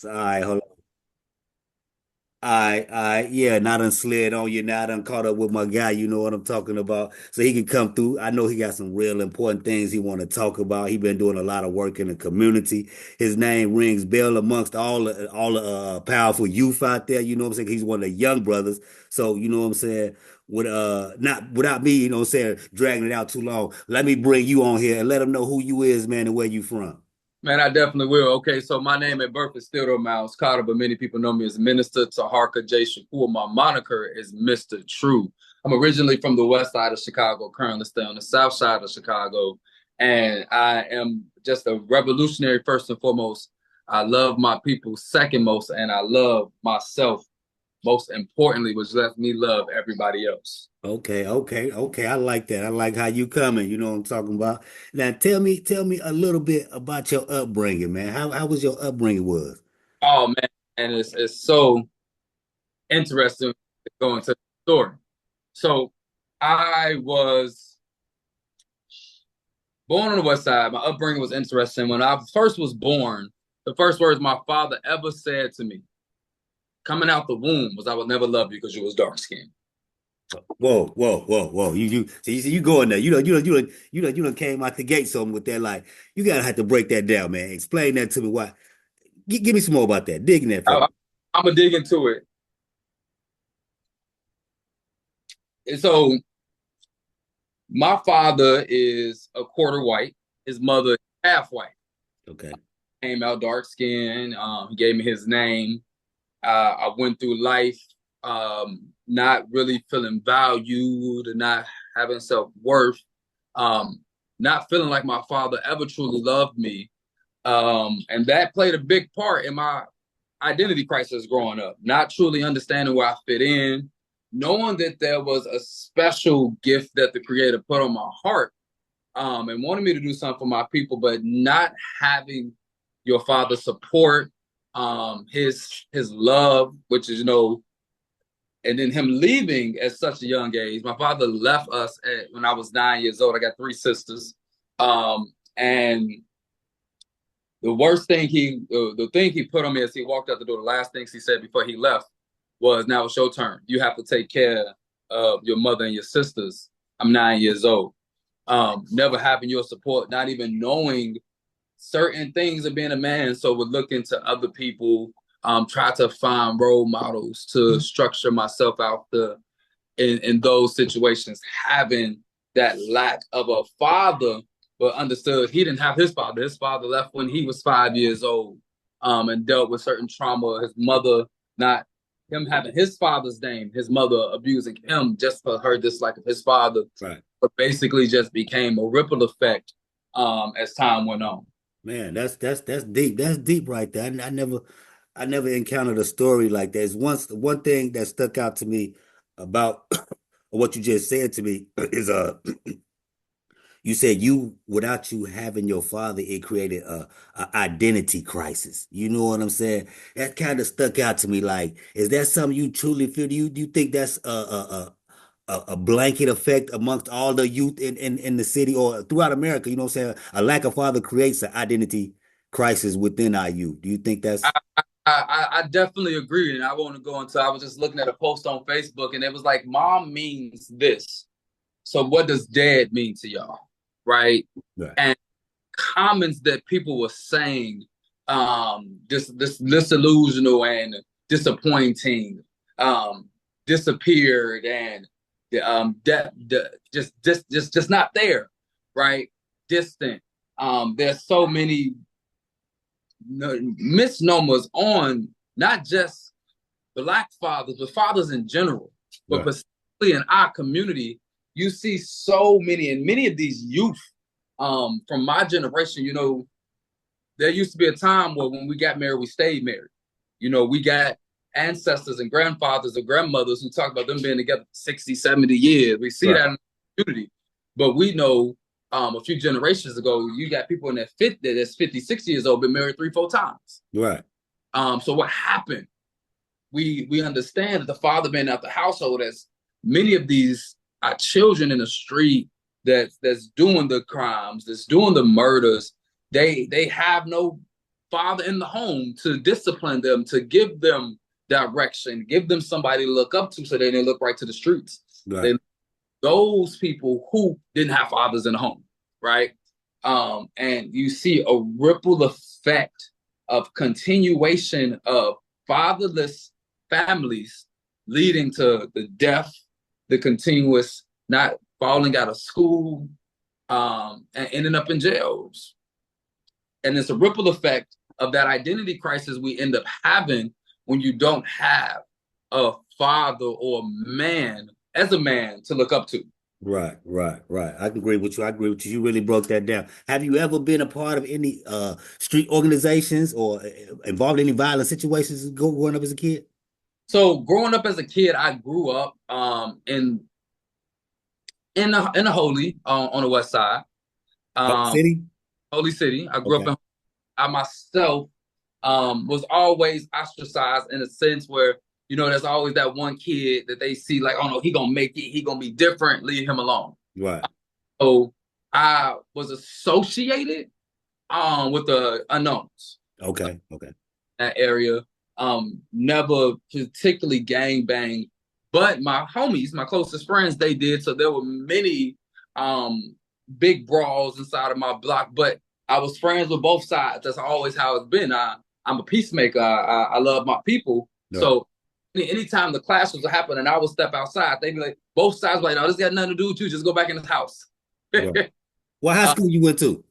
All right, hold on. All right, yeah, now I done slid on you. Now I done caught up with my guy. You know what I'm talking about. So he can come through. I know he got some real important things he want to talk about. He been doing a lot of work in the community. His name rings bell amongst all the powerful youth out there. You know what I'm saying? He's one of the young brothers. So you know what I'm saying? With not without me, you know what I'm saying, dragging it out too long. Let me bring you on here and let him know who you is, man, and where you from. Man, I definitely will. Okay, so my name at birth is Theodore Miles Carter, but many people know me as Minister Taharka J. Shakur. My moniker is Mr. True. I'm originally from the west side of Chicago, currently stay on the south side of Chicago, and I am just a revolutionary first and foremost. I love my people second most, and I love myself most importantly, which lets me love everybody else. Okay. I like that. I like how you coming. You know what I'm talking about. Now tell me a little bit about your upbringing, man. How was your upbringing was? Oh man, and it's so interesting to go into the story. So I was born on the west side. My upbringing was interesting. When I first was born, the first words my father ever said to me coming out the womb was, "I will never love you because you was dark skinned." Whoa. You see, you going there. You done came out the gate something with that. Like, you gotta have to break that down, man. Explain that to me. Why? Give me some more about that. Dig in that for I, me. I'm gonna dig into it. And so my father is a quarter white. His mother is half white. Okay. Came out dark skinned. He gave me his name. I went through life not really feeling valued and not having self worth, not feeling like my father ever truly loved me. And that played a big part in my identity crisis growing up, not truly understanding where I fit in, knowing that there was a special gift that the Creator put on my heart and wanted me to do something for my people, but not having your father's support, his love, which is and then him leaving at such a young age. My father left us when I was 9 years old. I got three sisters, and the worst thing the thing he put on me as he walked out the door, the last things he said before he left was, "Now it's your turn. You have to take care of your mother and your sisters." I'm 9 years old. Never having your support, not even knowing certain things of being a man. So would look into other people, try to find role models to structure myself out in those situations, having that lack of a father, but understood he didn't have his father. His father left when he was 5 years old, and dealt with certain trauma. His mother not him having his father's name, his mother abusing him just for her dislike of his father, Right. but basically just became a ripple effect as time went on. Man, that's deep. That's deep right there. I never encountered a story like that. It's one thing that stuck out to me about what you just said to me is you said you without you having your father, it created a identity crisis. You know what I'm saying? That kind of stuck out to me. Like, is that something you truly feel? Do you think that's a blanket effect amongst all the youth in the city or throughout America? You know what I'm saying? A lack of father creates an identity crisis within our youth. Do you think I, that's I definitely agree, and I want to go into. I was just looking at a post on Facebook, and it was like, "Mom means this, so what does Dad mean to y'all?" Right? right? And comments that people were saying, this disillusional and disappointing, um, disappeared, and just not there, right? Distant. There's so many misnomers on not just black fathers, but fathers in general. But Right. particularly in our community, you see so many, and many of these youth from my generation, there used to be a time where when we got married, we stayed married. We got ancestors and grandfathers and grandmothers who talk about them being together 60, 70 years. We see Right. that in the community. But we know a few generations ago, you got people in that 50, that's 50, 60 years old, been married three, four times. Right. So what happened? We understand that the father being out the household, as many of these are children in the street that's doing the crimes, that's doing the murders. They have no father in the home to discipline them, to give them direction, give them somebody to look up to so they didn't look right to the streets. Right. They those people who didn't have fathers in the home, right? And you see a ripple effect of continuation of fatherless families leading to the death, the continuous not falling out of school, and ending up in jails. And it's a ripple effect of that identity crisis we end up having when you don't have a father or man as a man to look up to. Right, right, right. I agree with you. I agree with you. You really broke that down. Have you ever been a part of any street organizations or involved in any violent situations growing up as a kid? So growing up as a kid, I grew up in the Holy on the west side, Park um, City? Holy City. I grew up Okay. in. I myself was always ostracized in a sense where there's always that one kid that they see like, oh no, he gonna make it, he gonna be different, leave him alone. Right. So I was associated with the unknowns Okay. Okay. that area. Never particularly gang bang, but my homies, my closest friends, they did. So there were many big brawls inside of my block, but I was friends with both sides. That's always how it's been. I'm a peacemaker. I love my people. Right. So anytime the clash was happening, I would step outside. They'd be like, both sides were like, no, this got nothing to do with you. Just go back in this house. Right. What high school you went to?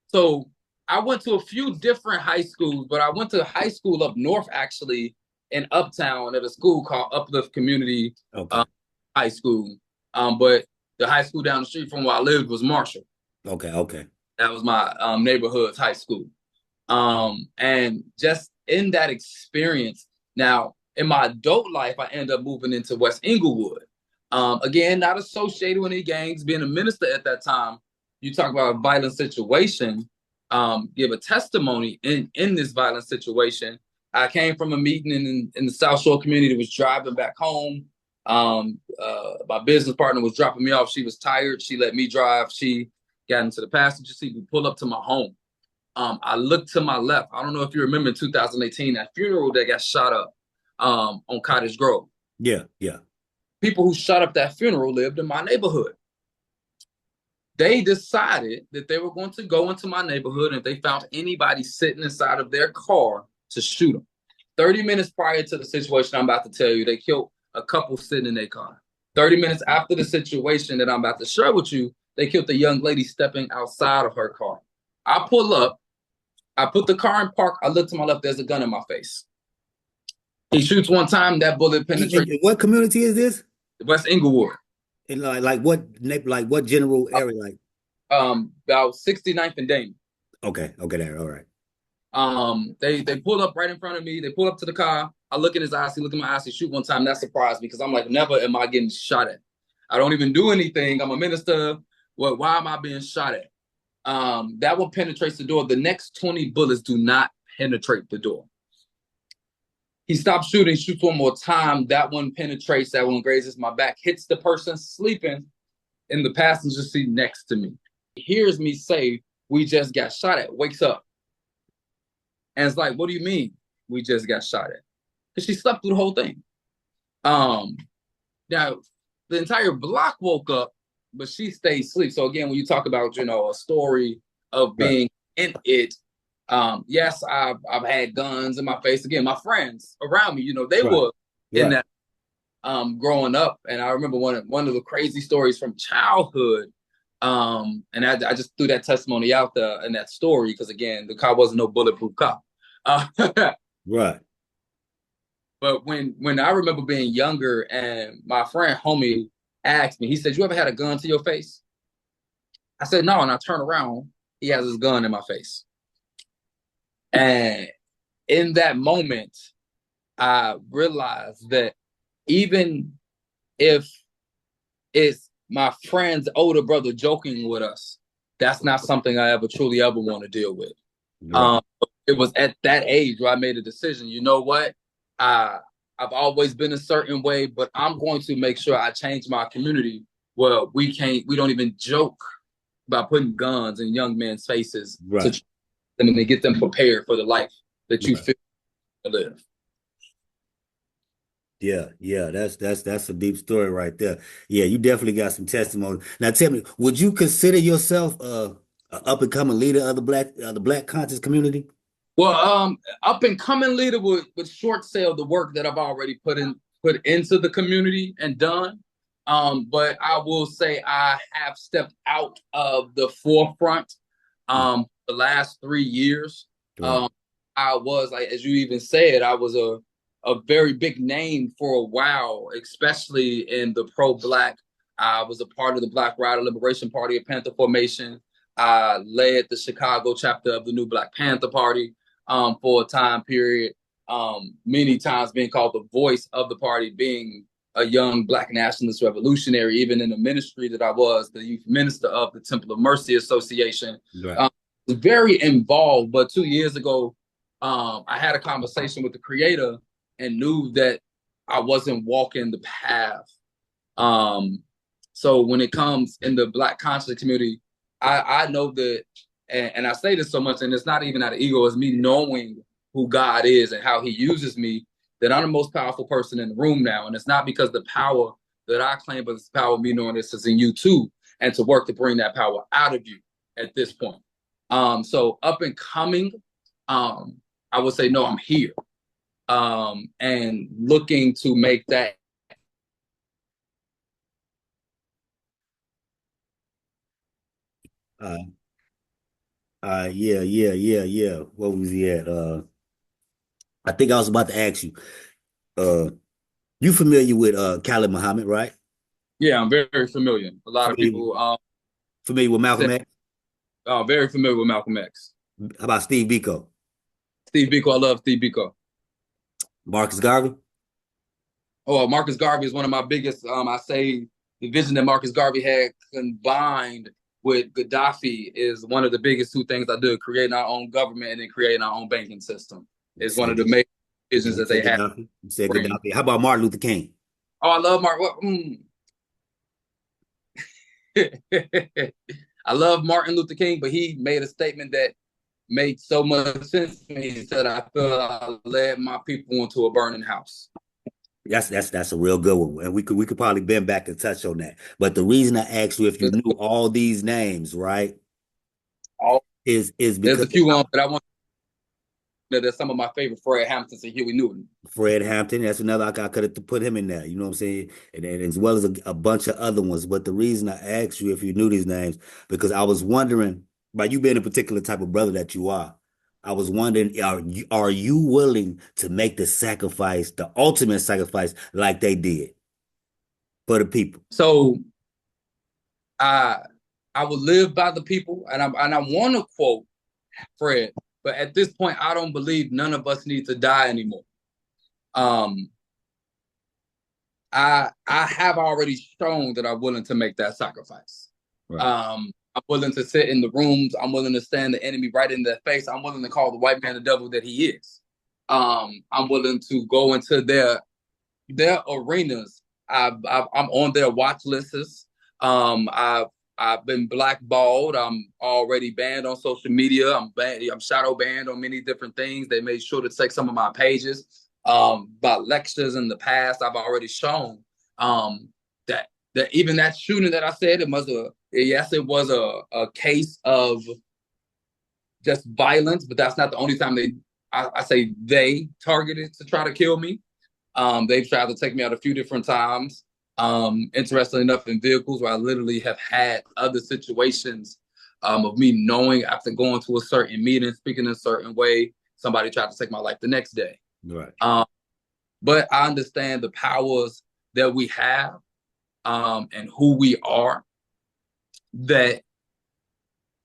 So I went to a few different high schools, but I went to high school up north, actually, in Uptown at a school called Uplift Community Okay. High School. But the high school down the street from where I lived was Marshall. Okay. Okay. That was my neighborhood's high school. And just in that experience, now in my adult life, I ended up moving into West Inglewood. Again, not associated with any gangs, being a minister at that time. You talk about a violent situation, give a testimony in this violent situation. I came from a meeting in the South Shore community, was driving back home. My business partner was dropping me off. She was tired. She let me drive. She got into the passenger seat. We pulled up to my home. I looked to my left. I don't know if you remember in 2018, that funeral that got shot up on Cottage Grove. Yeah. Yeah. People who shot up that funeral lived in my neighborhood. They decided that they were going to go into my neighborhood, and if they found anybody sitting inside of their car, to shoot them. 30 minutes prior to the situation I'm about to tell you, they killed a couple sitting in their car. 30 minutes after the situation that I'm about to share with you, they killed the young lady stepping outside of her car. I pull up, I put the car in park, I look to my left, there's a gun in my face. He shoots one time, that bullet penetrates What community is this? West Inglewood. In like what general area? Like About 69th and Dame. okay. Okay. There. All right. They pull up right in front of me. They pull up to the car. I look in his eyes. He look in my eyes. He shoot one time. That surprised me because I'm like, never am I getting shot at. I don't even do anything. I'm a minister. Why am I being shot at? That one penetrates the door. The next 20 bullets do not penetrate the door. He stops shooting, shoots one more time. That one penetrates. That one grazes my back, hits the person sleeping in the passenger seat next to me. He hears me say, "We just got shot at." Wakes up. And it's like, what do you mean we just got shot at? Because she slept through the whole thing. Now, the entire block woke up, but she stayed asleep. So again, when you talk about, a story of Right. being in it, yes, I've had guns in my face. Again, my friends around me, they Right. were in Right. that growing up. And I remember one of the crazy stories from childhood. And I just threw that testimony out there in that story because again, the car wasn't no bulletproof car. Right. But when I remember being younger and my friend homie asked me, he said, "You ever had a gun to your face?" I said, "No," and I turn around, he has his gun in my face. And in that moment, I realized that even if it's my friend's older brother joking with us, that's not something I truly ever want to deal with. Right. Um, it was at that age where I made a decision. You know what? I've always been a certain way, but I'm going to make sure I change my community where we don't even joke about putting guns in young men's faces Right. them and to get them prepared for the life that you Right. feel to live. Yeah, yeah, that's a deep story right there. Yeah, you definitely got some testimony. Now tell me, would you consider yourself a up and coming leader of the black conscious community? Well, up and coming leader would short sell the work that I've already put into the community and done. But I will say I have stepped out of the forefront Mm, the last 3 years. right, Um, I was like, as you even said, I was a very big name for a while, especially in the pro-black. I was a part of the Black Rider Liberation Party of Panther Formation. I led the Chicago chapter of the New Black Panther Party for a time period. Many times being called the voice of the party, being a young Black nationalist revolutionary, even in the ministry that I was, the youth minister of the Temple of Mercy Association. right. Um, was very involved. But 2 years ago, I had a conversation with the creator and knew that I wasn't walking the path. Um, so when it comes in the Black conscious community, I know that, and I say this so much, and it's not even out of ego, it's me knowing who God is and how he uses me, that I'm the most powerful person in the room now. And it's not because the power that I claim, but it's the power of me knowing this is in you too, and to work to bring that power out of you at this point. So up and coming, I would say, no, I'm here. And looking to make that. Uh, yeah, yeah, yeah, yeah. What was he at? I think I was about to ask you. Uh, you familiar with Khalid Muhammad, right? Yeah, I'm very familiar. A lot of Familiar, people familiar with say, Malcolm X? very familiar with Malcolm X. How about Steve Biko? Steve Biko, I love Steve Biko. Marcus Garvey? Oh, Marcus Garvey is one of my biggest. I say the vision that Marcus Garvey had combined with Gaddafi is one of the biggest two things I do: creating our own government and then creating our own banking system. You Is one said, of the major visions you that they said had. Gaddafi. You said Bring. Gaddafi. How about Martin Luther King? Oh, I love Mark. I love Martin Luther King, but he made a statement that made so much sense to me. He said, "I feel I led my people into a burning house." That's a real good one, and we could probably bend back and touch on that. But the reason I asked you if you There's, knew all these names, right, is there's because a few ones, but I want there's some of my favorite Fred Hamptons and Huey Newton. Fred Hampton. That's another I could have put him in there. You know what I'm saying? And as well as a bunch of other ones. But the reason I asked you if you knew these names because I was wondering, by you being a particular type of brother that you are, I was wondering, are you willing to make the sacrifice, the ultimate sacrifice, like they did for the people? So I I would live by the people, and I want to quote Fred, but at this point, I don't believe none of us need to die anymore. Um, I have already shown that I'm willing to make that sacrifice. Right. I'm willing to sit in the rooms. I'm willing to stand the enemy right in their face. I'm willing to call the white man the devil that he is. I'm willing to go into their arenas. I'm on their watch lists. I've been blackballed. I'm already banned on social media. I'm shadow banned on many different things. They made sure to take some of my pages. About lectures in the past, I've already shown that even that shooting that I said, it was a case of just violence, but that's not the only time I say they targeted to try to kill me. They've tried to take me out a few different times. Interestingly enough, in vehicles where I literally have had other situations of me knowing after going to a certain meeting, speaking in a certain way, somebody tried to take my life the next day. Right. But I understand the powers that we have and who we are. That,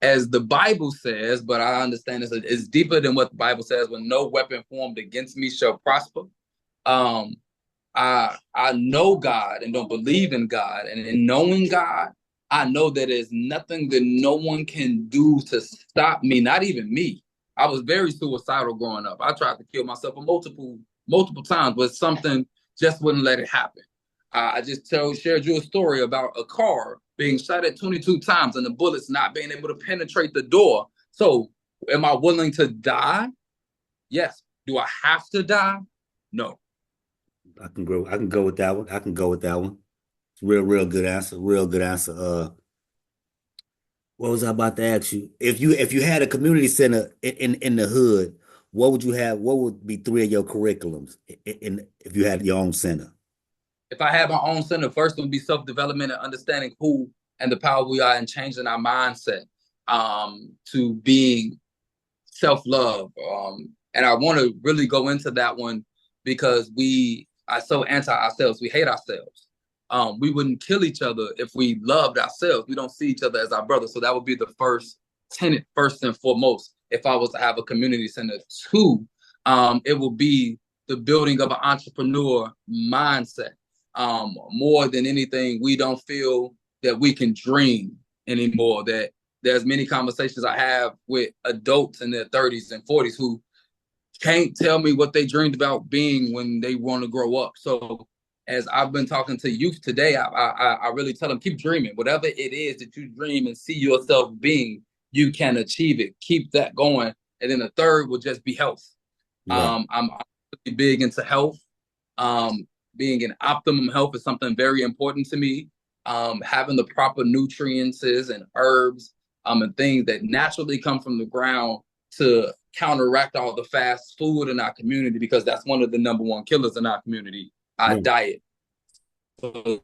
as the Bible says, but I understand it's deeper than what the Bible says. When no weapon formed against me shall prosper. Um, I know God and don't believe in God, and in knowing God, I know that there's nothing that no one can do to stop me, not even me. I was very suicidal growing up. I tried to kill myself multiple times, but something just wouldn't let it happen. I just shared you a story about a car being shot at 22 times and the bullets not being able to penetrate the door. So Am I willing to die? Yes. Do I have to die? No. I can go with that one. I can go with that one. Real good answer. Real good answer. What was I about to ask you? If you had a community center in the hood, what would you have? What would be three of your curriculums if you had your own center? If I had my own center, first it would be self development and understanding who and the power we are and changing our mindset to being self love. And I want to really go into that one because we are so anti ourselves. We hate ourselves. We wouldn't kill each other if we loved ourselves. We don't see each other as our brothers. So that would be the first tenet, first and foremost, if I was to have a community center. Two, it will be the building of an entrepreneur mindset. More than anything, we don't feel that we can dream anymore, that there's many conversations I have with adults in their 30s and 40s who can't tell me what they dreamed about being when they want to grow up. So as I've been talking to youth today, I really tell them, keep dreaming. Whatever it is that you dream and see yourself being, you can achieve it. Keep that going. And then the third will just be health. Right. I'm really big into health. Being in optimum health is something very important to me. Having the proper nutrients and herbs and things that naturally come from the ground to counteract all the fast food in our community, because that's one of the number one killers in our community, our Right. diet. So,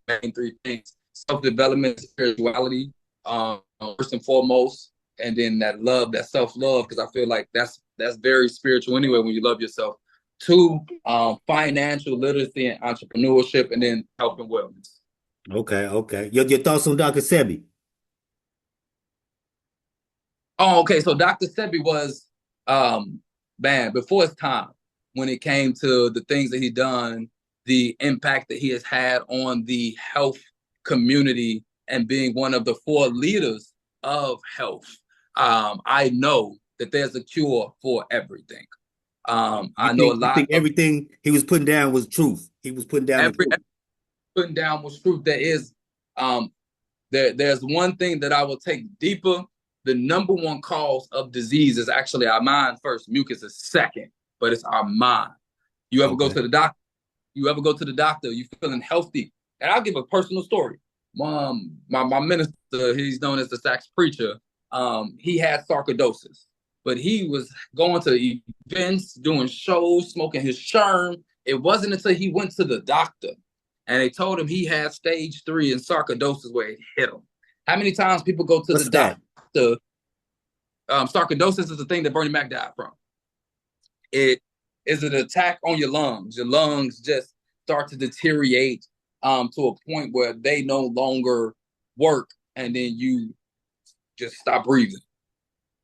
main three things: self-development, spirituality, first and foremost, and then that love, that self-love, because I feel like that's very spiritual anyway when you love yourself. Two, financial literacy and entrepreneurship, and then health and wellness. Okay. Okay. Your thoughts on Dr. Sebi? Oh, okay. So Dr. Sebi was man before his time when it came to the things that he done, the impact that he has had on the health community, and being one of the four leaders of health. I know that there's a cure for everything. I know a You lot think of everything he was putting down was truth? He was putting down the every truth. putting down was truth. There is um, there's one thing that I will take deeper. The number one cause of disease is actually our mind first. Mucus is second, but it's our mind. You ever go Okay. to the doctor? You ever go to the doctor? You feeling healthy? And I'll give a personal story. My minister, he's known as the sax preacher. He had sarcoidosis, but he was going to events, doing shows, smoking his sherm. It wasn't until he went to the doctor and they told him he had stage 3 and sarcoidosis where it hit him. How many times people go to the What's that? doctor? Sarcoidosis is the thing that Bernie Mac died from. It is an attack on your lungs. Your lungs just start to deteriorate to a point where they no longer work, and then you just stop breathing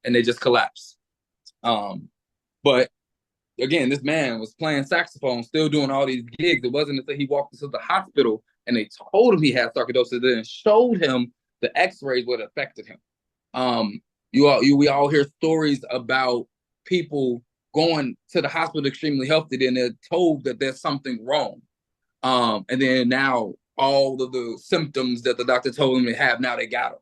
and they just collapse. But again, this man was playing saxophone, still doing all these gigs. It wasn't until he walked into the hospital and they told him he had sarcoidosis and showed him the X-rays what affected him. Um, we all hear stories about people going to the hospital extremely healthy, then they're told that there's something wrong. And then now all of the symptoms that the doctor told them they have, now they got them.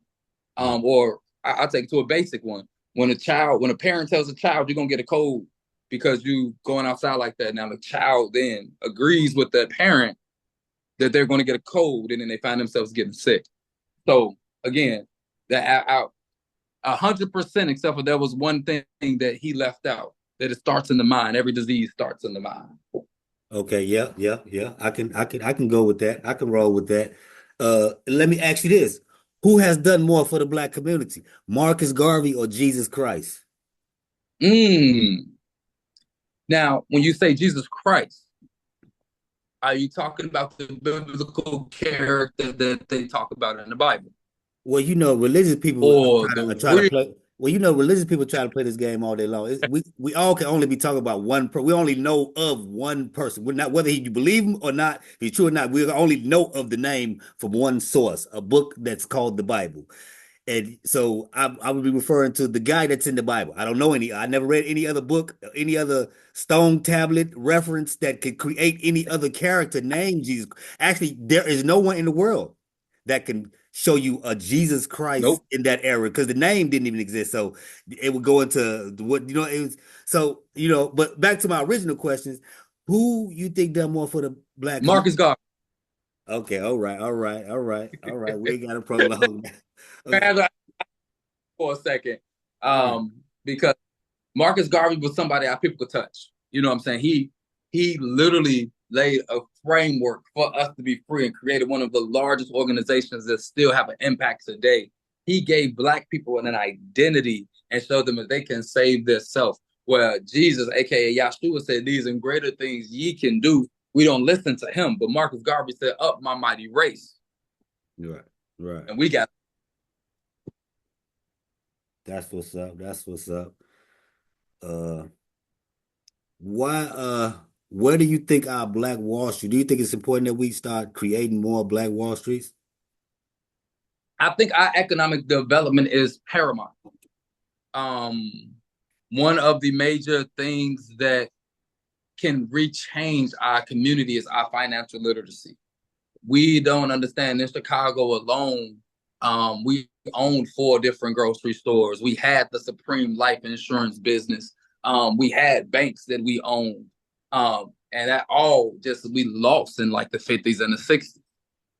Right. Or I'll take it to a basic one. When a parent tells a child you're gonna get a cold because you going outside like that, now the child then agrees with the parent that they're going to get a cold, and then they find themselves getting sick. So again, that out 100%, except for there was one thing that he left out, that it starts in the mind. Every disease starts in the mind. Okay. Yeah. Yeah. Yeah. I can go with that. I can roll with that. Let me ask you this: who has done more for the black community, Marcus Garvey or Jesus Christ? Mm. Now, when you say Jesus Christ, are you talking about the biblical character that they talk about in the Bible, Well, you know, religious people or the try to real? play. Well, you know, religious people try to play this game all day long. We all can only be talking about one. We only know of one person. We're not whether you believe him or not, if he's true or not. We only know of the name from one source, a book that's called the Bible. And so I would be referring to the guy that's in the Bible. I don't know any. I never read any other book, any other stone tablet reference that could create any other character named Jesus. Actually, there is no one in the world that can show you a Jesus Christ Nope. in that era because the name didn't even exist. So it would go into what it was. So but back to my original questions, who you think done more for the black Marcus community? Garvey. Okay, all right, all right, all right, all right. We ain't got to prolong that. Okay, For a second, right, because Marcus Garvey was somebody our people could touch. You know what I'm saying? He literally laid a framework for us to be free and created one of the largest organizations that still have an impact today. He gave Black people an identity and showed them that they can save their self. Where Jesus, aka Yahshua, said, "These and greater things ye can do." We don't listen to him, but Marcus Garvey said, "Up my mighty race," right, right. and we got. That's what's up. That's what's up. Uh, why? Where do you think our Black Wall Street? Do you think it's important that we start creating more Black Wall Streets? I think our economic development is paramount. Um, One of the major things that can rechange our community is our financial literacy. We don't understand in Chicago alone. We owned 4 different grocery stores. We had the Supreme Life Insurance business. We had banks that we owned. And that all just we lost in like the 50s and the 60s.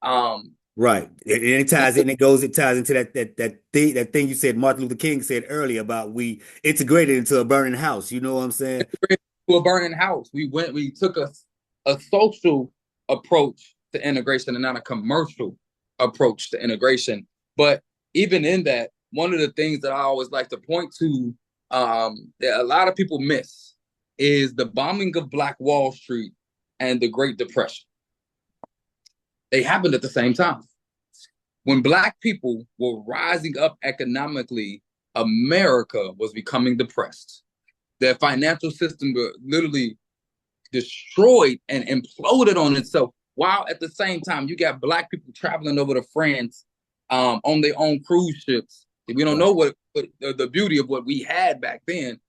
Um, Right. It ties in. It goes. It ties into that thing you said. Martin Luther King said earlier about we integrated into a burning house. You know what I'm saying? to a burning house. We took a social approach to integration and not a commercial approach to integration. But even in that, one of the things that I always like to point to that a lot of people miss is the bombing of Black Wall Street and the Great Depression. They happened at the same time. When Black people were rising up economically, America was becoming depressed. Their financial system literally destroyed and imploded on itself. While at the same time, you got Black people traveling over to France on their own cruise ships. We don't Right. know what the beauty of what we had back then.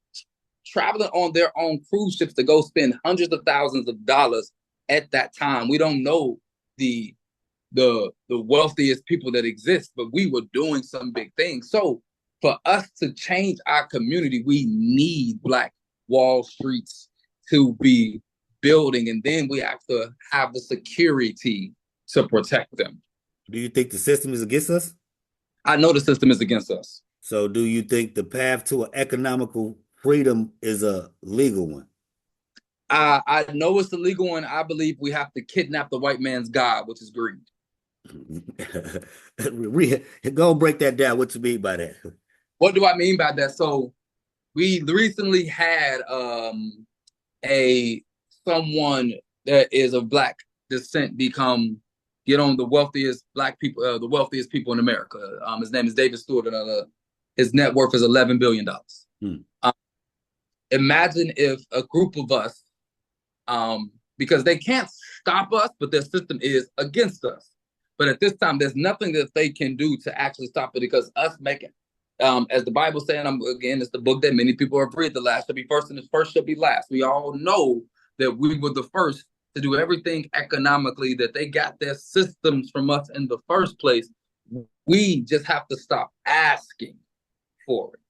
Traveling on their own cruise ships to go spend hundreds of thousands of dollars at that time. We don't know the the wealthiest people that exist, but we were doing some big things. So for us to change our community, we need Black Wall Streets to be building, and then we have to have the security to protect them. Do you think the system is against us? I know the system is against us. So do you think the path to an economical freedom is a legal one? I know it's illegal, and I believe we have to kidnap the white man's God, which is greed. Go and break that down. What you mean by that? What do I mean by that? So we recently had a someone that is of Black descent get on the wealthiest Black people, the wealthiest people in America. His name is David Stewart, and his net worth is $11 billion. Hmm. Imagine if a group of us, because they can't stop us, but their system is against us. But at this time, there's nothing that they can do to actually stop it because us making, as the Bible saying, again, it's the book that many people have read. The last shall be first, and the first shall be last. We all know that we were the first to do everything economically, that they got their systems from us in the first place. We just have to stop asking for it.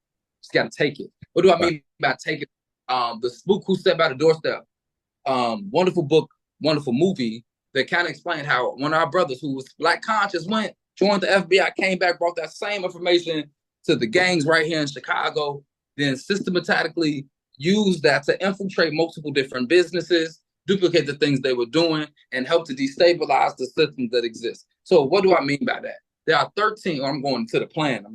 Just got to take it. What do I Right. mean by take it? The Spook Who Sat by the Doorstep. Wonderful book, wonderful movie that kind of explained how one of our brothers who was Black conscious went, joined the FBI, came back, brought that same information to the gangs right here in Chicago, then systematically used that to infiltrate multiple different businesses, duplicate the things they were doing, and help to destabilize the systems that exist. So what do I mean by that? There are 13, I'm going to the plan.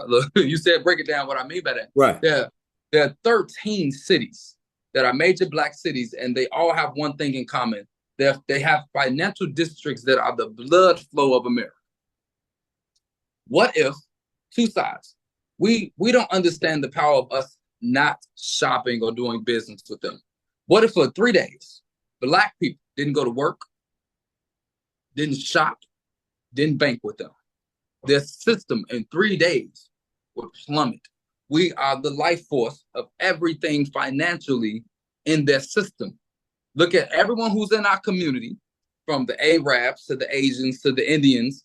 Look, you said break it down what I mean by that. Right. There are 13 cities that are major Black cities, and they all have one thing in common. They have financial districts that are the blood flow of America. What if, two sides, we don't understand the power of us not shopping or doing business with them? What if for 3 days, Black people didn't go to work, didn't shop, didn't bank with them? Their system in 3 days would plummet. We are the life force of everything financially in their system. Look at everyone who's in our community, from the Arabs to the Asians to the Indians.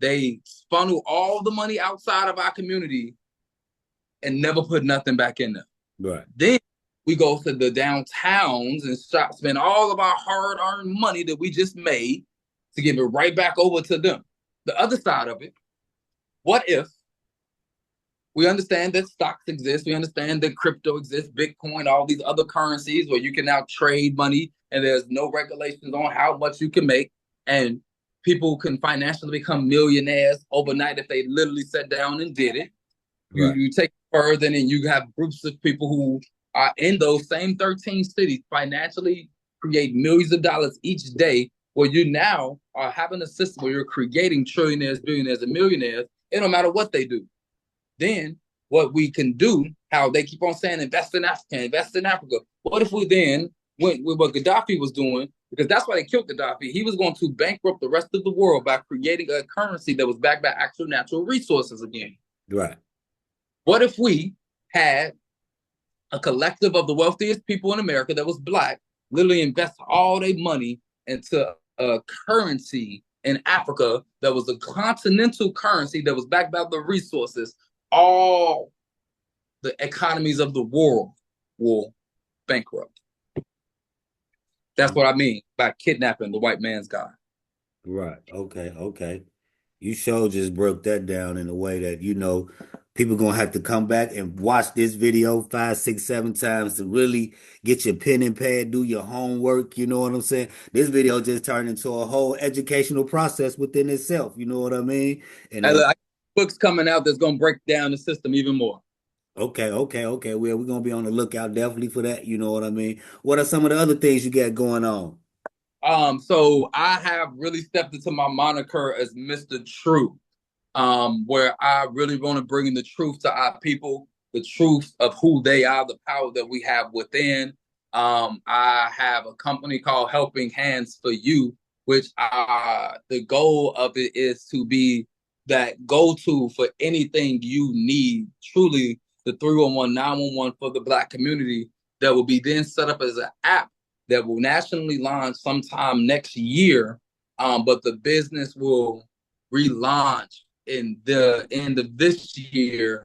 They funnel all the money outside of our community and never put nothing back in there. Right. Then we go to the downtowns and spend all of our hard-earned money that we just made to give it right back over to them. The other side of it, what if we understand that stocks exist, we understand that crypto exists, Bitcoin, all these other currencies where you can now trade money and there's no regulations on how much you can make, and people can financially become millionaires overnight if they literally sat down and did it. You Right. you take it further, and you have groups of people who are in those same 13 cities financially create millions of dollars each day, where you now are having a system where you're creating trillionaires, billionaires, and millionaires. It don't matter what they do. Then what we can do, how they keep on saying invest in Africa, invest in Africa. What if we then went with what Gaddafi was doing? Because that's why they killed Gaddafi. He was going to bankrupt the rest of the world by creating a currency that was backed by actual natural resources again. Right. What if we had a collective of the wealthiest people in America that was black literally invest all their money into a currency in Africa that was a continental currency that was backed by the resources? All the economies of the world will bankrupt. That's what I mean by kidnapping the white man's God. Right. Okay. Okay. You sure just broke that down in a way that, people gonna have to come back and watch this video five, six, seven times to really get your pen and pad, do your homework. You know what I'm saying? This video just turned into a whole educational process within itself. You know what I mean? And And I books coming out that's gonna break down the system even more. okay, okay, okay. Well, we're gonna be on the lookout definitely for that. You know what I mean? What are some of the other things you got going on? So I have really stepped into my moniker as Mr. True, where I really want to bring in the truth to our people, the truth of who they are, the power that we have within. I have a company called Helping Hands for You, which the goal of it is to be that go-to for anything you need, truly the 311, 911 for the Black community, that will be then set up as an app that will nationally launch sometime next year. But the business will relaunch in the end of this year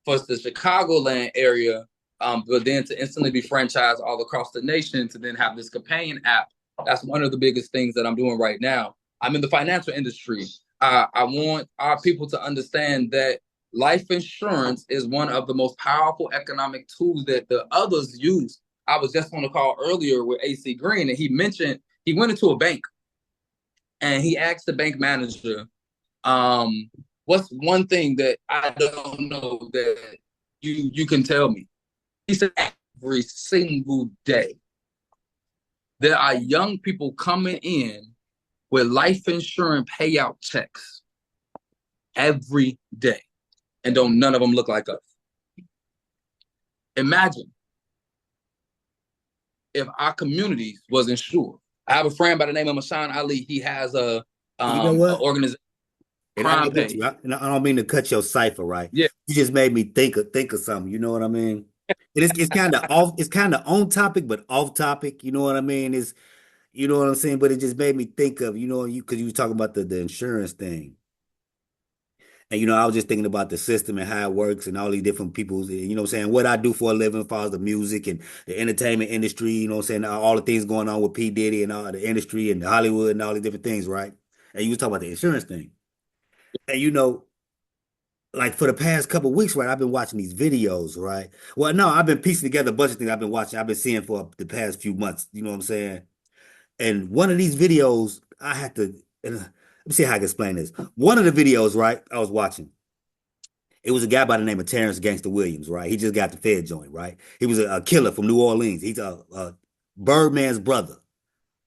for the Chicagoland area, but then to instantly be franchised all across the nation to then have this companion app. That's one of the biggest things that I'm doing right now. I'm in the financial industry. I want our people to understand that life insurance is one of the most powerful economic tools that the others use. I was just on a call earlier with AC Green, and he mentioned he went into a bank and he asked the bank manager, what's one thing that I don't know that you can tell me? He said, every single day, there are young people coming in with life insurance payout checks every day, and don't none of them look like us. Imagine if our communities was insured. I have a friend by the name of Mashan Ali. He has You know a what? organization, And I crime get pay. you. I don't mean to cut your cipher, right? Yeah, You just made me think of something. You know what I mean? It's kind of off. It's kind of on topic, but off topic. You know what I mean? It's you know what I'm saying. But it just made me think of you because you were talking about the insurance thing, and I was just thinking about the system and how it works and all these different people's. You know what I'm saying? What I do for a living, as far as the music and the entertainment industry. You know what I'm saying? All the things going on with P Diddy and all the industry and Hollywood and all these different things, right? And you was talking about the insurance thing, and like for the past couple of weeks, right? I've been watching these videos, right? Well, no, I've been piecing together a bunch of things I've been watching, I've been seeing for the past few months. You know what I'm saying? And one of these videos, I had to, let me see how I can explain this. One of the videos, right, I was watching, it was a guy by the name of Terrence Gangster Williams, right? He just got the Fed joint, right? He was a killer from New Orleans. He's a Birdman's brother.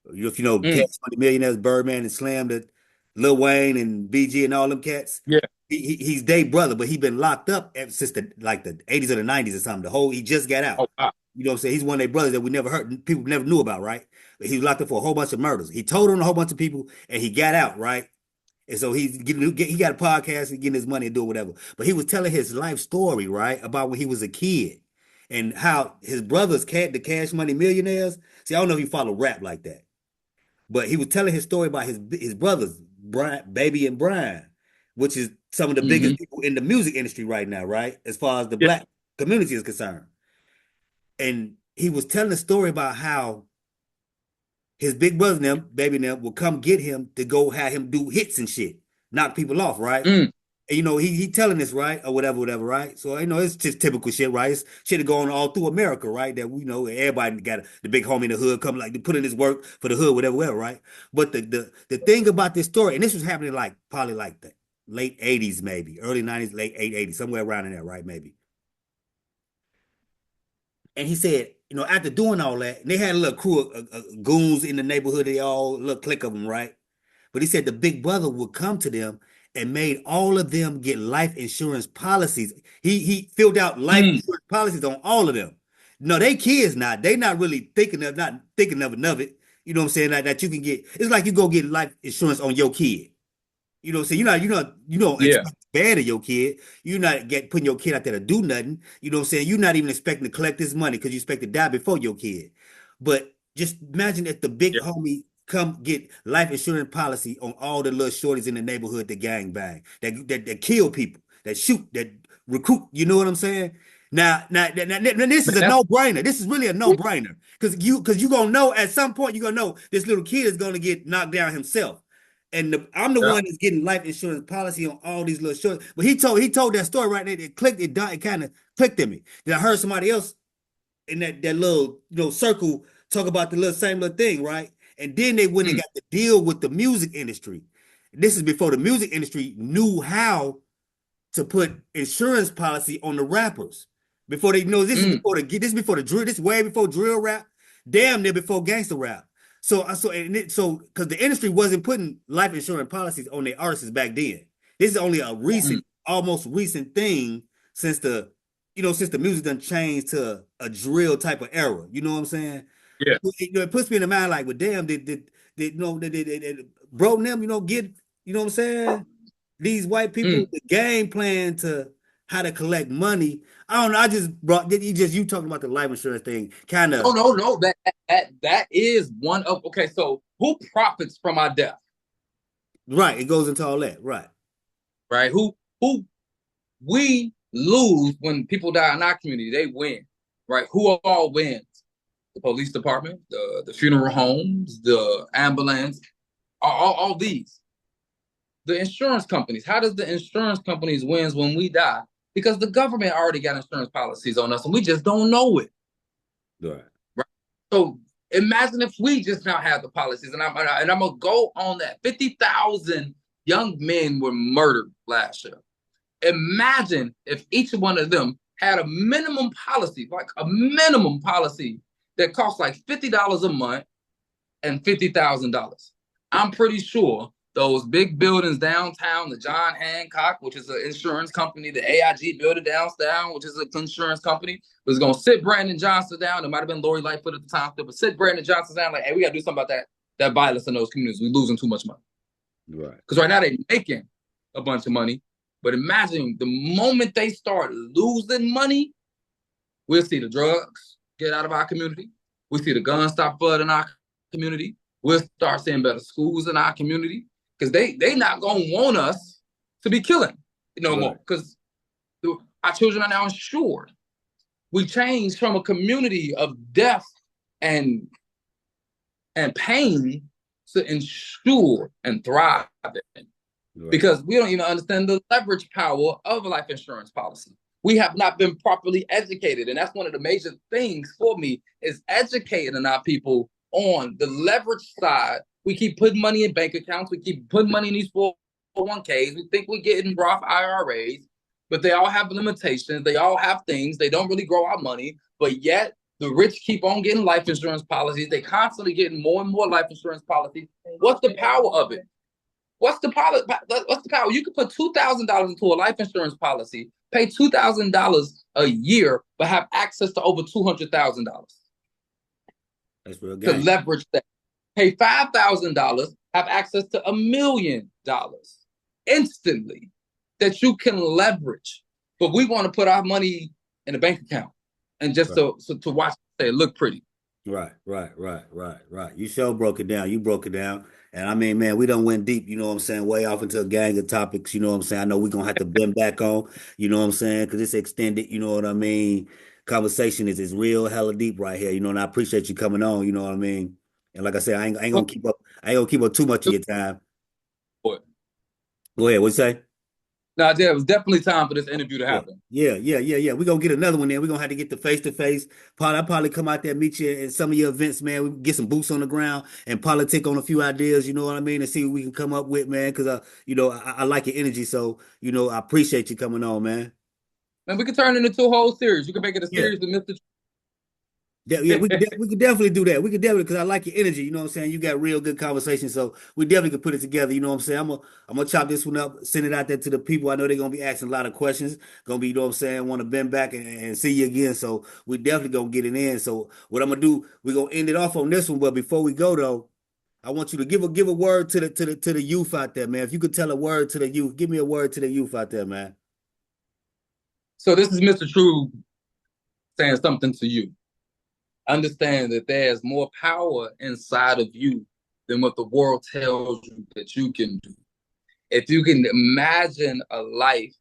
If you know mm, Cash Money Millionaires, Birdman and Slam, that Lil Wayne and BG and all them cats. yeah. He's their brother, but he been locked up ever since the 80s or the 90s or something. He just got out. Oh, wow. You know what I'm saying? He's one of their brothers that we never heard, people never knew about, right? But he was locked up for a whole bunch of murders. He told on a whole bunch of people and he got out, right? And so he got a podcast and getting his money and doing whatever. But he was telling his life story, right? About when he was a kid and how his brothers, the Cash Money Millionaires. See, I don't know if you follow rap like that. But he was telling his story about his brothers, Brian, Baby and Brian. which is some of the Hmm. biggest people in the music industry right now, right? As far as the Yeah. black community is concerned. And he was telling a story about how his big brother and them, baby and them, will come get him to go have him do hits and shit, knock people off, right? Mm. And, he telling this, right? Or whatever, right? So, it's just typical shit, right? It's shit going all through America, right? That we know everybody got the big homie in the hood come like to put in his work for the hood, whatever, right? But the thing about this story, and this was happening like probably like the late 80s, maybe, early 90s, late 80s, somewhere around in there, right? Maybe. And he said, after doing all that, and they had a little crew of goons in the neighborhood, they all a little clique of them, right? But he said the big brother would come to them and made all of them get life insurance policies. He filled out life Mm. insurance policies on all of them. No, they kids not. They not thinking of it. You know what I'm saying? Like that you can get. It's like you go get life insurance on your kid. You know what I'm saying? You don't Yeah. expect bad of your kid. You're not putting your kid out there to do nothing. You know what I'm saying? You're not even expecting to collect this money because you expect to die before your kid. But just imagine if the big Yeah. homie come get life insurance policy on all the little shorties in the neighborhood that gang bang, that kill people, that shoot, that recruit. You know what I'm saying? Now, this Man, is a that's no-brainer. This is really a no-brainer because you gonna know at some point you're gonna know this little kid is gonna get knocked down himself. And I'm the yeah. one that's getting life insurance policy on all these little shorts. But he told that story right there. It clicked. It kind of clicked in me. Then I heard somebody else in that little circle talk about the little same little thing, right? And then they went and Mm. got to deal with the music industry. This is before the music industry knew how to put insurance policy on the rappers. Before they know Mm. this is before the drill. This is way before drill rap. Damn near before gangster rap. So because the industry wasn't putting life insurance policies on their artists back then. This is only a Mm. almost recent thing since the music done changed to a drill type of era. You know what I'm saying? Yeah. It puts me in the mind like, well, damn, bro, them, get, what I'm saying? These white people, Mm. the game plan to how to collect money. I don't know. I just you talking about the life insurance thing, kind No, of no, no. That is one of okay. So who profits from our death, right. It goes into all that, right? right? Who we lose when people die in our community? They win, right? Who all wins? The police department, the funeral homes, the ambulance, all these. The insurance companies. How does the insurance companies wins when we die? Because the government already got insurance policies on us, and we just don't know it. Right. Right? So imagine if we just now have the policies, and I'm gonna go on that. 50,000 young men were murdered last year. Imagine if each one of them had a minimum policy, like a minimum policy that costs like $50 a month and $50,000. I'm pretty sure those big buildings downtown, the John Hancock, which is an insurance company, the AIG building downtown, which is an insurance company, was going to sit Brandon Johnson down. It might have been Lori Lightfoot at the time, but sit Brandon Johnson down like, hey, we got to do something about that violence in those communities. We're losing too much money. Right. Because right now they're making a bunch of money. But imagine the moment they start losing money, we'll see the drugs get out of our community. We'll see the guns stop flooding our community. We'll start seeing better schools in our community because they not gonna want us to be killing no Right. more because our children are now insured. We changed from a community of death and pain to insure and thrive Right. because we don't even understand the leverage power of a life insurance policy. We have not been properly educated, and that's one of the major things for me is educating our people on the leverage side. We keep putting money in bank accounts, we keep putting money in these 401ks. We think we're getting Roth IRAs, but they all have limitations. They all have things. They don't really grow our money, but yet the rich keep on getting life insurance policies. They constantly getting more and more life insurance policies. What's the power of it? What's the power? What's the power? You could put $2,000 into a life insurance policy, pay $2,000 a year, but have access to over $200,000 That's real to game. leverage that. Pay $5,000, have access to $1,000,000 instantly that you can leverage. But we want to put our money in a bank account and just Right. to watch it look pretty. Right. You sure broke it down. You broke it down. And I mean, man, we done went deep, you know what I'm saying, way off into a gang of topics, you know what I'm saying. I know we're gonna have to bend back on, you know what I'm saying, because it's extended, you know what I mean. Conversation is real hella deep right here, you know, and I appreciate you coming on, you know what I mean. And like I said, I ain't gonna keep up, I ain't gonna keep up too much of your time. Go ahead, what you say? Now, there was definitely time for this interview to happen. Yeah. We're gonna get another one there. We're gonna have to get the face to face. Probably I'll probably come out there, meet you at some of your events, man. We get some boots on the ground and politic on a few ideas, you know what I mean, and see what we can come up with, man. Cause I like your energy. So, I appreciate you coming on, man. Man, we could turn it into a whole series. You can make it a Yeah. series with Mr. Yeah, we could definitely do that. We could definitely because I like your energy. You know what I'm saying? You got real good conversation, so we definitely could put it together. You know what I'm saying? I'm gonna chop this one up, send it out there to the people. I know they're gonna be asking a lot of questions. Gonna be, you know what I'm saying? Want to bend back and see you again. So we definitely gonna get it in. So what I'm gonna do? We're gonna end it off on this one. But before we go though, I want you to give a word to the youth out there, man. If you could tell a word to the youth, give me a word to the youth out there, man. So this is Mr. True saying something to you. Understand that there's more power inside of you than what the world tells you that you can do. If you can imagine a life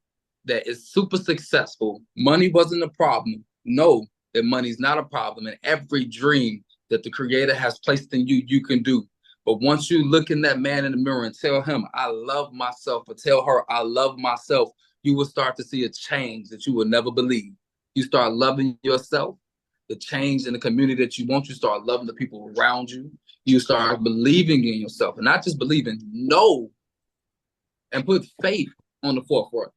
that is super successful, money wasn't a problem. Know that money's not a problem. And every dream that the creator has placed in you, you can do. But once you look in that man in the mirror and tell him, I love myself, or tell her, I love myself, you will start to see a change that you will never believe. You start loving yourself, the change in the community that you want, you start loving the people around you. You start believing in yourself, and not just believing, know and put faith on the forefront.